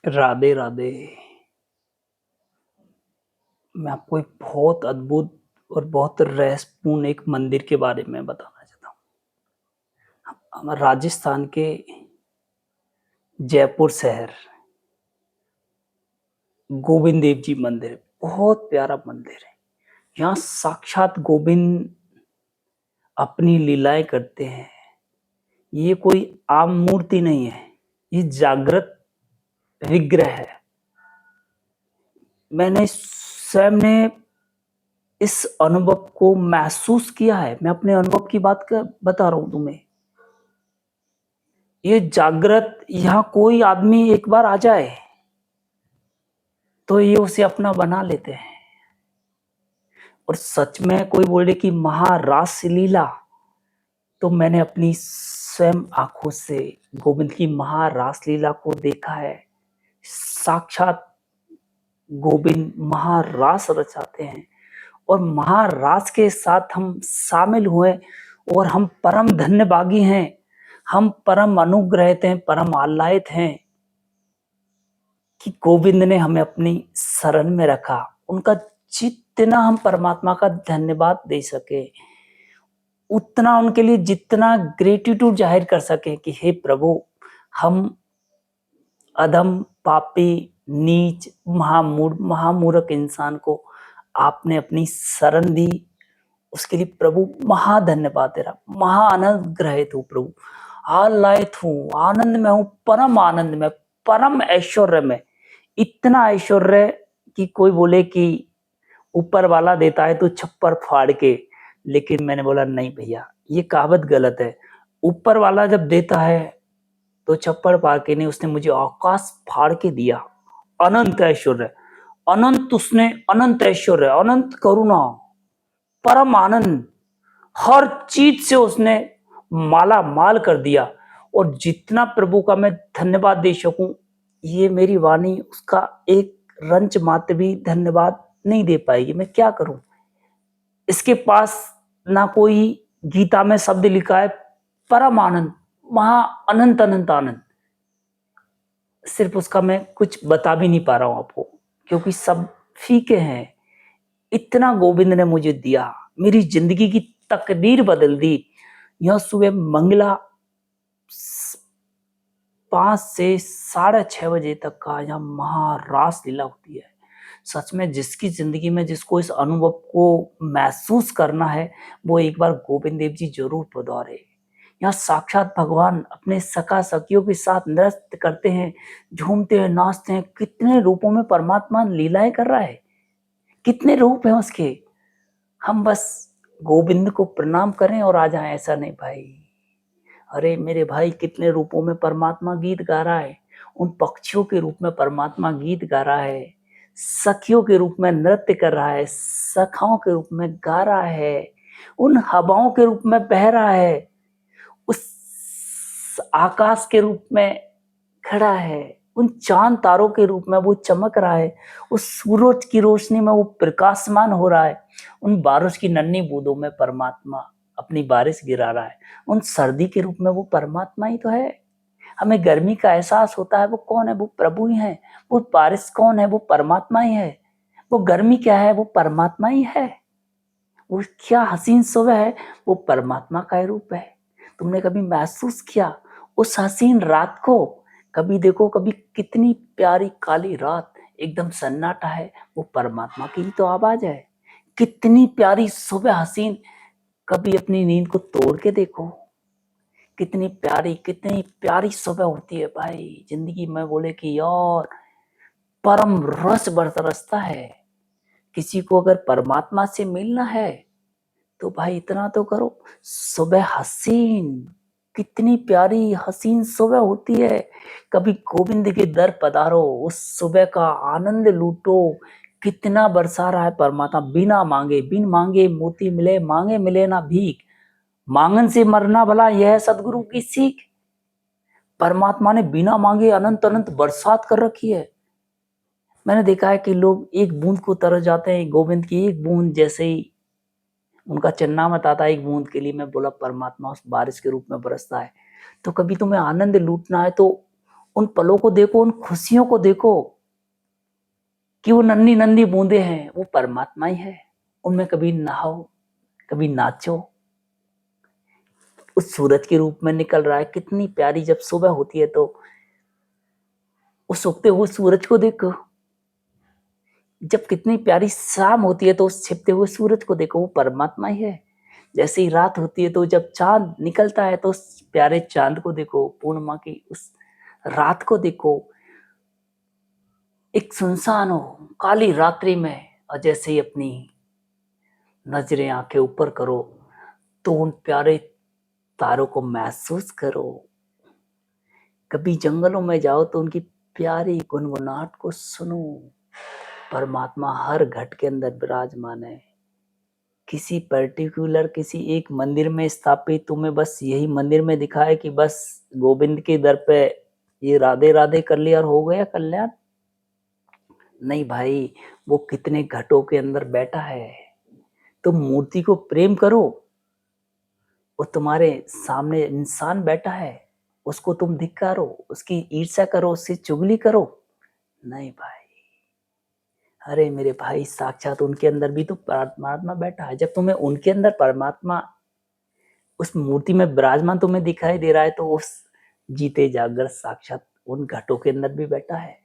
राधे राधे। मैं आपको एक बहुत अद्भुत और बहुत रहस्यपूर्ण एक मंदिर के बारे में बताना चाहता हूँ। हमारे राजस्थान के जयपुर शहर गोविंद देव जी मंदिर, बहुत प्यारा मंदिर है। यहाँ साक्षात गोविंद अपनी लीलाएं करते हैं। ये कोई आम मूर्ति नहीं है, ये जागृत विग्रह है। मैंने स्वयं ने इस अनुभव को महसूस किया है। मैं अपने अनुभव की बात बता रहा हूं तुम्हें। ये जागृत, यहाँ कोई आदमी एक बार आ जाए तो ये उसे अपना बना लेते हैं। और सच में कोई बोले कि महारास लीला, तो मैंने अपनी स्वयं आंखों से गोविंद की महारास लीला को देखा है। साक्षात गोविंद महारास रचाते हैं और महारास के साथ हम शामिल हुए और हम परम धन्यभागी हैं। हम परम अनुग्रहित हैं, परम आह्लादित हैं कि गोविंद ने हमें अपनी शरण में रखा। उनका जितना हम परमात्मा का धन्यवाद दे सके, उतना उनके लिए जितना ग्रेटिट्यूड जाहिर कर सके कि हे प्रभु, हम अधम, पापी, नीच, महामूर्ख इंसान को आपने अपनी शरण दी, उसके लिए प्रभु महा धन्यवाद तेरा। महा अनुग्रहित हूँ प्रभु, आह्लादित हूँ, आनंद में हूँ, परम आनंद में, परम ऐश्वर्य में। इतना ऐश्वर्य कि कोई बोले कि ऊपर वाला देता है तो छप्पर फाड़ के, लेकिन मैंने बोला नहीं भैया, ये कहावत गलत है। ऊपर वाला जब देता है तो छप्पर फाड़ के नहीं, उसने मुझे आकाश फाड़ के दिया। अनंत ऐश्वर्य, अनंत, उसने अनंत ऐश्वर्य, अनंत करुणा, परम आनंद, हर चीज से उसने माला माल कर दिया। और जितना प्रभु का मैं धन्यवाद दे सकूं, ये मेरी वाणी उसका एक रंच मात्र भी धन्यवाद नहीं दे पाएगी। मैं क्या करूं? इसके पास ना कोई गीता में शब्द लिखा है परम आनंद, महा अनंत अनंत आनंद। सिर्फ उसका मैं कुछ बता भी नहीं पा रहा हूं आपको, क्योंकि सब फीके हैं। इतना गोविंद ने मुझे दिया, मेरी जिंदगी की तकदीर बदल दी। यह सुबह मंगला 5 से 6:30 बजे तक का यहाँ महारास लीला होती है। सच में जिसकी जिंदगी में जिसको इस अनुभव को महसूस करना है, वो एक बार गोविंद देव जी जरूर पधारे। यहाँ साक्षात भगवान अपने सखा सखियों के साथ नृत्य करते हैं, झूमते हैं, नाचते हैं। कितने रूपों में परमात्मा लीलाएं कर रहा है, कितने रूप हैं उसके। हम बस गोविंद को प्रणाम करें और आ जाएं, ऐसा नहीं भाई। अरे मेरे भाई, कितने रूपों में परमात्मा गीत गा रहा है। उन पक्षियों के रूप में परमात्मा गीत गा रहा है, सखियों के रूप में नृत्य कर रहा है, सखाओं के रूप में गा रहा है, उन हवाओं के रूप में बह रहा है, उस आकाश के रूप में खड़ा है, उन चांद तारों के रूप में वो चमक रहा है, उस सूरज की रोशनी में वो प्रकाशमान हो रहा है, उन बारिश की नन्ही बूंदों में परमात्मा अपनी बारिश गिरा रहा है, उन सर्दी के रूप में वो परमात्मा ही तो है। हमें गर्मी का एहसास होता है, वो कौन है? वो प्रभु ही है। वो बारिश कौन है? वो परमात्मा ही है। वो गर्मी क्या है? वो परमात्मा ही है। वो क्या हसीन सुबह है? वो परमात्मा का ही रूप है। तुमने कभी महसूस किया उस हसीन रात को? कभी देखो, कभी कितनी प्यारी काली रात, एकदम सन्नाटा है, वो परमात्मा की ही तो आवाज है। कितनी प्यारी सुबह हसीन, कभी अपनी नींद को तोड़ के देखो। कितनी प्यारी सुबह होती है भाई जिंदगी में। बोले कि यार, परम रस बरसता है। किसी को अगर परमात्मा से मिलना है तो भाई इतना तो करो, सुबह हसीन, कितनी प्यारी हसीन सुबह होती है। कभी गोविंद के दर पधारो, उस सुबह का आनंद लूटो। कितना बरसा रहा है परमात्मा, बिना मांगे। बिन मांगे मोती मिले, मांगे मिले ना भीख। मांगन से मरना भला, यह सदगुरु की सीख। परमात्मा ने बिना मांगे अनंत अनंत बरसात कर रखी है। मैंने देखा है कि लोग एक बूंद को तरस जाते हैं। गोविंद की एक बूंद जैसे ही उनका चन्ना मत आता, एक बूंद के लिए, मैं बोला परमात्मा उस बारिश के रूप में बरसता है। तो कभी तुम्हें आनंद लूटना है तो उन पलों को देखो, उन खुशियों को देखो कि वो नन्ही नन्ही बूंदे हैं, वो परमात्मा ही है। उनमें कभी नहाओ, कभी नाचो, उस सूरज के रूप में निकल रहा है। कितनी प्यारी जब सुबह होती है तो उस उगते हुए सूरज को देखो, जब कितनी प्यारी शाम होती है तो उस छिपते हुए सूरज को देखो, वो परमात्मा ही है। जैसे ही रात होती है तो जब चांद निकलता है तो उस प्यारे चांद को देखो, पूर्णिमा की उस रात को देखो। एक सुनसान हो काली रात्रि में, और जैसे ही अपनी नजरें आंखें ऊपर करो तो उन प्यारे तारों को महसूस करो। कभी जंगलों में जाओ तो उनकी प्यारी गुनगुनाहट को सुनो। परमात्मा हर घट के अंदर विराजमान है। किसी पर्टिकुलर किसी एक मंदिर में स्थापित तुम्हें बस यही मंदिर में दिखाए कि बस गोविंद के दर पे ये राधे राधे कर लिया और हो गया कल्याण। नहीं भाई, वो कितने घटों के अंदर बैठा है। तुम मूर्ति को प्रेम करो, वो तुम्हारे सामने इंसान बैठा है, उसको तुम धिक्कारो, उसकी ईर्ष्या करो, उससे चुगली करो। नहीं भाई, अरे मेरे भाई, साक्षात उनके अंदर भी तो परमात्मा बैठा है। जब तुम्हें उनके अंदर परमात्मा उस मूर्ति में विराजमान तुम्हें दिखाई दे रहा है तो उस जीते जागर साक्षात उन घटों के अंदर भी बैठा है,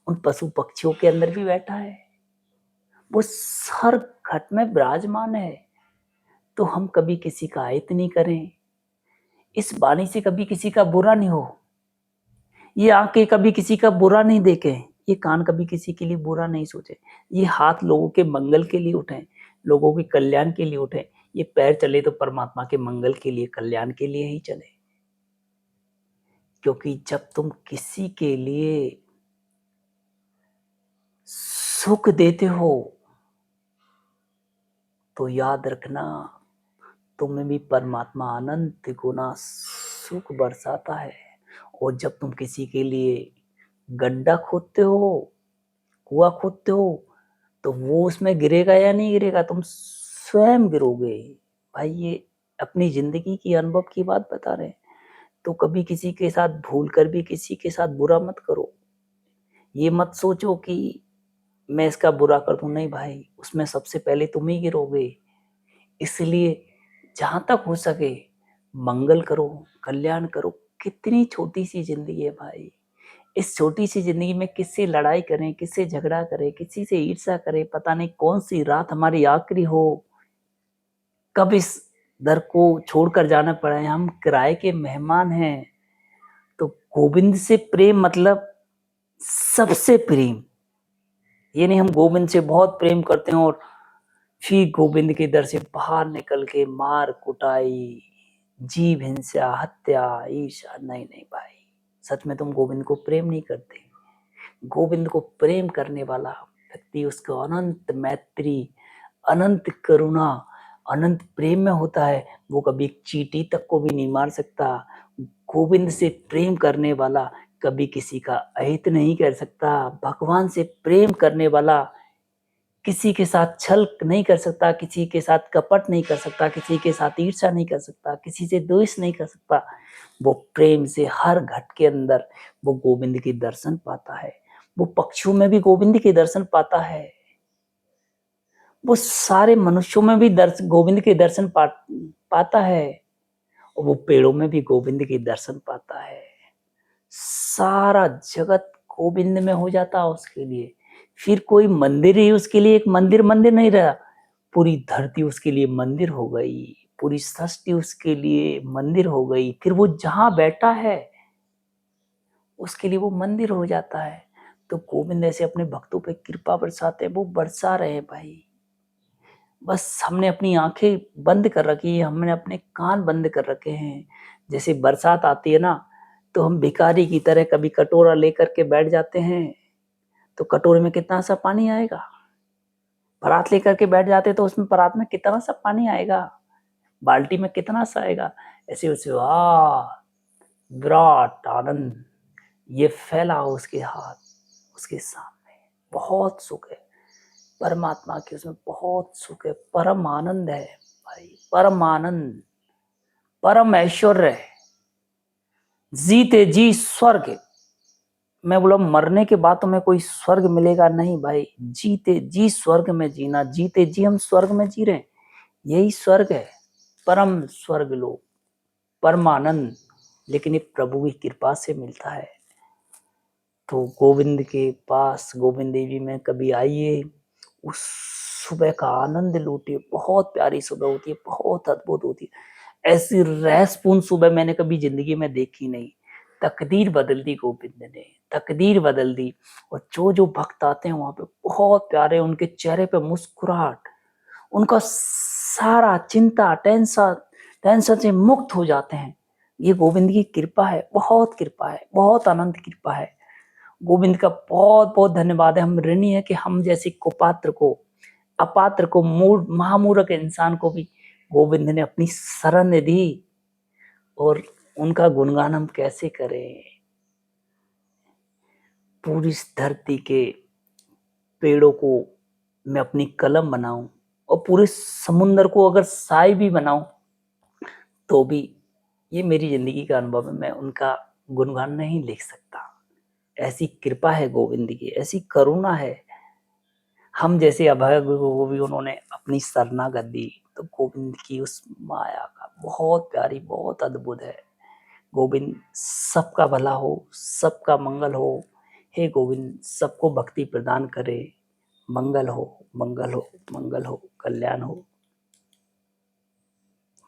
उन पशु पक्षियों के अंदर भी बैठा है। वो हर घट में विराजमान है। तो हम कभी किसी का हित नहीं करें, इस वाणी से कभी किसी का बुरा नहीं हो, ये आंखें कभी किसी का बुरा नहीं देखें, ये कान कभी किसी के लिए बुरा नहीं सोचे, ये हाथ लोगों के मंगल के लिए उठें, लोगों के कल्याण के लिए उठें, ये पैर चले तो परमात्मा के मंगल के लिए, कल्याण के लिए ही चले। क्योंकि जब तुम किसी के लिए सुख देते हो तो याद रखना, तुम्हें भी परमात्मा अनंत गुना सुख बरसाता है। और जब तुम किसी के लिए गड्ढा खोदते हो, कुआं खोदते हो, तो वो उसमें गिरेगा या नहीं गिरेगा, तुम स्वयं गिरोगे। भाई ये अपनी जिंदगी की अनुभव की बात बता रहे हैं। तो कभी किसी के साथ भूल कर भी किसी के साथ बुरा मत करो। ये मत सोचो कि मैं इसका बुरा कर दूं, नहीं भाई, उसमें सबसे पहले तुम ही गिरोगे। इसलिए जहां तक हो सके मंगल करो, कल्याण करो। कितनी छोटी सी जिंदगी है भाई, इस छोटी सी जिंदगी में किससे लड़ाई करें, किससे झगड़ा करें, किसी से ईर्ष्या करें, पता नहीं कौन सी रात हमारी आखिरी हो, कब इस दर को छोड़कर जाना पड़ा है। हम किराए के मेहमान हैं। तो गोविंद से प्रेम मतलब सबसे प्रेम। ये नहीं हम गोविंद से बहुत प्रेम करते हैं और फिर गोविंद के दर से बाहर निकल के मार कुटाई, जीव हिंसा, हत्या, ईर्ष्या। नहीं नहीं भाई, सच में तुम गोविंद को प्रेम नहीं करते। गोविंद को प्रेम करने वाला व्यक्ति उसको अनंत मैत्री, अनंत करुणा, अनंत प्रेम में होता है। वो कभी चींटी तक को भी नहीं मार सकता। गोविंद से प्रेम करने वाला कभी किसी का अहित नहीं कर सकता। भगवान से प्रेम करने वाला किसी के साथ छल नहीं कर सकता, किसी के साथ कपट नहीं कर सकता, किसी के साथ ईर्ष्या नहीं कर सकता, किसी से द्वेष नहीं कर सकता। वो प्रेम से हर घट के अंदर वो गोविंद के दर्शन पाता है। वो पक्षियों में भी गोविंद के दर्शन पाता है। वो सारे मनुष्यों में भी गोविंद के दर्शन पाता है। और वो पेड़ों में भी गोविंद के दर्शन पाता है। सारा जगत गोविंद में हो जाता है उसके लिए। फिर कोई मंदिर ही उसके लिए एक मंदिर मंदिर नहीं रहा, पूरी धरती उसके लिए मंदिर हो गई, पूरी सृष्टि उसके लिए मंदिर हो गई। फिर वो जहां बैठा है उसके लिए वो मंदिर हो जाता है। तो गोविंद ऐसे अपने भक्तों पे कृपा बरसाते हैं, वो बरसा रहे हैं भाई। बस हमने अपनी आंखें बंद कर रखी है, हमने अपने कान बंद कर रखे हैं। जैसे बरसात आती है ना, तो हम भिखारी की तरह कभी कटोरा लेकर के बैठ जाते हैं, तो कटोरे में कितना सा पानी आएगा। परात लेकर के बैठ जाते तो उसमें परात में कितना सा पानी आएगा, बाल्टी में कितना सा आएगा। ऐसे उसे विराट आनंद ये फैला उसके हाथ, उसके सामने बहुत सुख है। परमात्मा के उसमें बहुत सुख है, परम आनंद है भाई, परम आनंद, परम ऐश्वर्य है, जीते जी स्वर्ग। मैं बोला मरने के बाद तो मैं कोई स्वर्ग मिलेगा नहीं भाई, जीते जी स्वर्ग में जीना, जीते जी हम स्वर्ग में जी रहे हैं, यही स्वर्ग है, परम स्वर्ग लोग, परमानंद, लेकिन ये प्रभु की कृपा से मिलता है। तो गोविंद के पास, गोविंद देवी में कभी आइए, उस सुबह का आनंद लूटिए, बहुत प्यारी सुबह होती है, बहुत अद्भुत होती है, ऐसी रहस्यपूर्ण सुबह मैंने कभी जिंदगी में देखी नहीं। तकदीर बदल दी गोविंद ने, तकदीर बदल दी। और जो जो भक्त आते हैं वहां पे बहुत प्यारे, उनके चेहरे पे मुस्कुराहट, उनका सारा चिंता, टेंशन से मुक्त हो जाते हैं। ये गोविंद की कृपा है, बहुत कृपा है, बहुत अनंत कृपा है। गोविंद का बहुत बहुत धन्यवाद है। हम ऋणी है कि हम जैसे कुपात्र को, अपात्र को, मूढ़ महामूर्ख इंसान को भी गोविंद ने अपनी शरण दी। और उनका गुणगान हम कैसे करें। पूरी इस धरती के पेड़ों को मैं अपनी कलम बनाऊं, और पूरे समुन्द्र को अगर साई भी बनाऊं तो भी ये मेरी जिंदगी का अनुभव है, मैं उनका गुणगान नहीं लिख सकता। ऐसी कृपा है गोविंद की, ऐसी करुणा है। हम जैसे अभागे को भी उन्होंने अपनी शरणागत दी। तो गोविंद की उस माया का बहुत प्यारी, बहुत अद्भुत है। गोविंद सबका भला हो, सबका मंगल हो। हे गोविंद सबको भक्ति प्रदान करे। मंगल हो, मंगल हो, मंगल हो, कल्याण हो,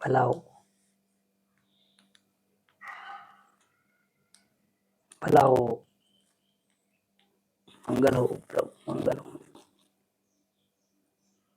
भला हो, भला हो, मंगल हो प्रभु, मंगल हो।